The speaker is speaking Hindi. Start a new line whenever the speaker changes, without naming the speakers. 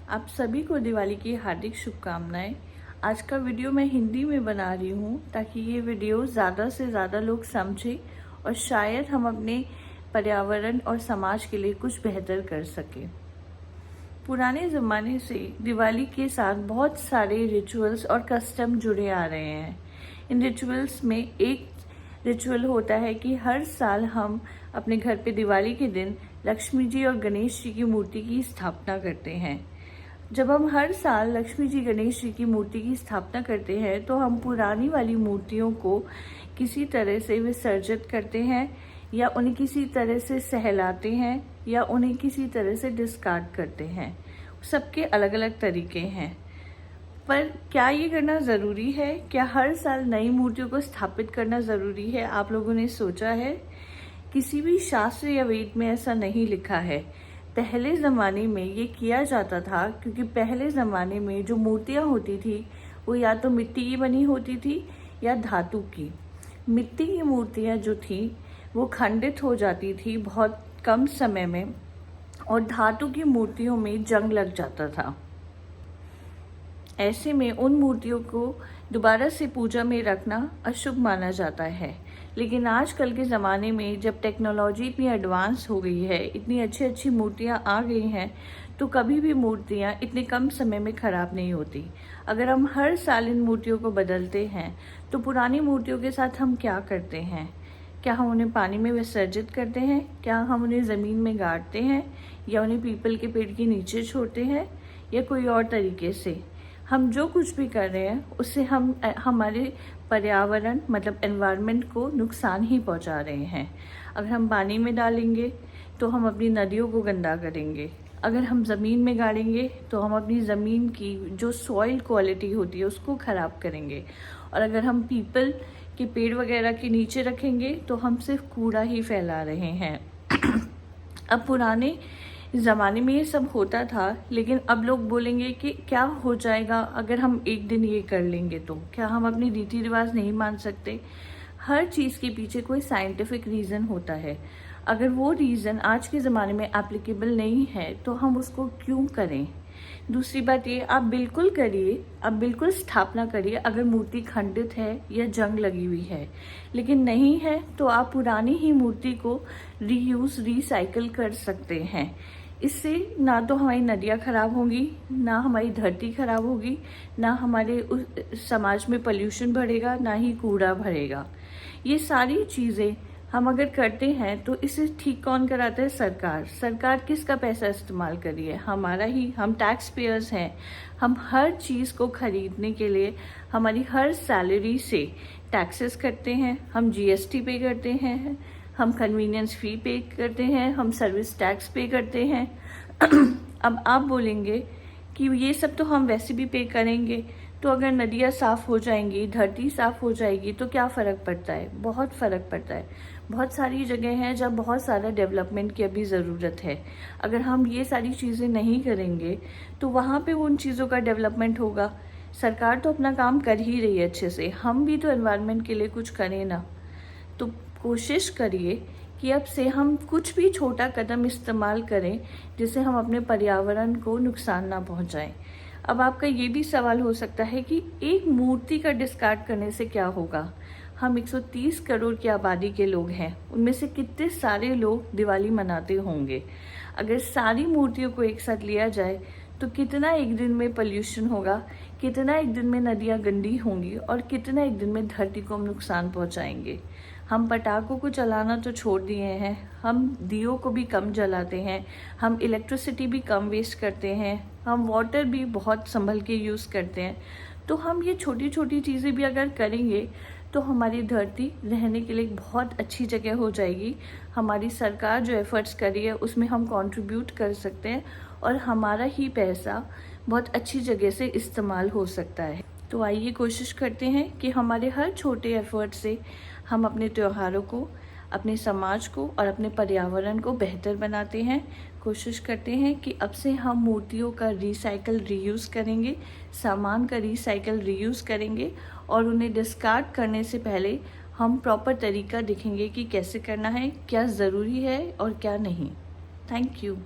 आप सभी को दिवाली की हार्दिक शुभकामनाएं। आज का वीडियो मैं हिंदी में बना रही हूँ ताकि ये वीडियो ज़्यादा से ज़्यादा लोग समझें और शायद हम अपने पर्यावरण और समाज के लिए कुछ बेहतर कर सकें। पुराने ज़माने से दिवाली के साथ बहुत सारे रिचुअल्स और कस्टम जुड़े आ रहे हैं। इन रिचुअल्स में एक रिचुअल होता है कि हर साल हम अपने घर पे दिवाली के दिन लक्ष्मी जी और गणेश जी की मूर्ति की स्थापना करते हैं। जब हम हर साल लक्ष्मी जी गणेश जी की मूर्ति की स्थापना करते हैं तो हम पुरानी वाली मूर्तियों को किसी तरह से विसर्जित करते हैं या उन्हें किसी तरह से सहलाते हैं या उन्हें किसी तरह से डिस्कार्ड करते हैं। सबके अलग अलग तरीके हैं, पर क्या ये करना ज़रूरी है? क्या हर साल नई मूर्तियों को स्थापित करना ज़रूरी है? आप लोगों ने सोचा है? किसी भी शास्त्र या वेद में ऐसा नहीं लिखा है। पहले ज़माने में ये किया जाता था क्योंकि पहले ज़माने में जो मूर्तियाँ होती थी वो या तो मिट्टी की बनी होती थी या धातु की। मिट्टी की मूर्तियाँ जो थी वो खंडित हो जाती थी बहुत कम समय में और धातु की मूर्तियों में जंग लग जाता था। ऐसे में उन मूर्तियों को दोबारा से पूजा में रखना अशुभ माना जाता है। लेकिन आजकल के ज़माने में जब टेक्नोलॉजी इतनी एडवांस हो गई है, इतनी अच्छी अच्छी मूर्तियाँ आ गई हैं, तो कभी भी मूर्तियाँ इतने कम समय में ख़राब नहीं होती। अगर हम हर साल इन मूर्तियों को बदलते हैं तो पुरानी मूर्तियों के साथ हम क्या करते हैं? क्या हम उन्हें पानी में विसर्जित करते हैं? क्या हम उन्हें ज़मीन में गाड़ते हैं या उन्हें पीपल के पेड़ के नीचे छोड़ते हैं या कोई और तरीके से? हम जो कुछ भी कर रहे हैं उससे हम हमारे पर्यावरण मतलब एनवायरनमेंट को नुकसान ही पहुंचा रहे हैं। अगर हम पानी में डालेंगे तो हम अपनी नदियों को गंदा करेंगे। अगर हम ज़मीन में गाड़ेंगे तो हम अपनी ज़मीन की जो सॉइल क्वालिटी होती है उसको ख़राब करेंगे। और अगर हम पीपल के पेड़ वगैरह के नीचे रखेंगे तो हम सिर्फ कूड़ा ही फैला रहे हैं। अब पुराने ज़माने में ये सब होता था, लेकिन अब लोग बोलेंगे कि क्या हो जाएगा अगर हम एक दिन ये कर लेंगे, तो क्या हम अपनी रीति रिवाज नहीं मान सकते? हर चीज़ के पीछे कोई साइंटिफिक रीज़न होता है। अगर वो रीज़न आज के ज़माने में एप्लीकेबल नहीं है तो हम उसको क्यों करें? दूसरी बात ये, आप बिल्कुल करिए, आप बिल्कुल स्थापना करिए अगर मूर्ति खंडित है या जंग लगी हुई है। लेकिन नहीं है तो आप पुरानी ही मूर्ति को रीयूज़ रिसाइकल कर सकते हैं। इससे ना तो हमारी नदियाँ खराब होंगी, ना हमारी धरती खराब होगी, ना हमारे समाज में पोल्यूशन बढ़ेगा, ना ही कूड़ा भरेगा। ये सारी चीज़ें हम अगर करते हैं तो इसे ठीक कौन कराता है? सरकार। सरकार किसका पैसा इस्तेमाल कर रही है? हमारा ही। हम टैक्स पेयर्स हैं। हम हर चीज़ को खरीदने के लिए हमारी हर सैलरी से टैक्सेस करते हैं, हम जीएसटी पे करते हैं, हम कन्वीनियंस फ़ी पे करते हैं, हम सर्विस टैक्स पे करते हैं। अब आप बोलेंगे कि ये सब तो हम वैसे भी पे करेंगे, तो अगर नदियाँ साफ़ हो जाएंगी, धरती साफ़ हो जाएगी तो क्या फ़र्क पड़ता है? बहुत फ़र्क पड़ता है। बहुत सारी जगह हैं जब बहुत सारा डेवलपमेंट की अभी ज़रूरत है। अगर हम ये सारी चीज़ें नहीं करेंगे तो वहाँ पे उन चीज़ों का डेवलपमेंट होगा। सरकार तो अपना काम कर ही रही है अच्छे से, हम भी तो एनवायरनमेंट के लिए कुछ करें ना। तो कोशिश करिए कि अब से हम कुछ भी छोटा कदम इस्तेमाल करें जिससे हम अपने पर्यावरण को नुकसान ना पहुंचाएं। अब आपका ये भी सवाल हो सकता है कि एक मूर्ति का डिस्कार्ड करने से क्या होगा? हम 130 करोड़ की आबादी के लोग हैं, उनमें से कितने सारे लोग दिवाली मनाते होंगे। अगर सारी मूर्तियों को एक साथ लिया जाए तो कितना एक दिन में पोल्यूशन होगा, कितना एक दिन में नदियाँ गंदी होंगी और कितना एक दिन में धरती को हम नुकसान पहुँचाएंगे। हम पटाखों को चलाना तो छोड़ दिए हैं, हम दियों को भी कम जलाते हैं, हम इलेक्ट्रिसिटी भी कम वेस्ट करते हैं, हम वाटर भी बहुत संभल के यूज़ करते हैं। तो हम ये छोटी छोटी चीज़ें भी अगर करेंगे तो हमारी धरती रहने के लिए एक बहुत अच्छी जगह हो जाएगी। हमारी सरकार जो एफ़र्ट्स कर रही है उसमें हम कंट्रीब्यूट कर सकते हैं और हमारा ही पैसा बहुत अच्छी जगह से इस्तेमाल हो सकता है। तो आइए कोशिश करते हैं कि हमारे हर छोटे एफ़र्ट से हम अपने त्योहारों को, अपने समाज को और अपने पर्यावरण को बेहतर बनाते हैं। कोशिश करते हैं कि अब से हम मूर्तियों का रिसाइकल रीयूज़ करेंगे, सामान का रिसाइकल रीयूज़ करेंगे और उन्हें डिस्कार्ड करने से पहले हम प्रॉपर तरीका देखेंगे कि कैसे करना है, क्या ज़रूरी है और क्या नहीं। Thank you.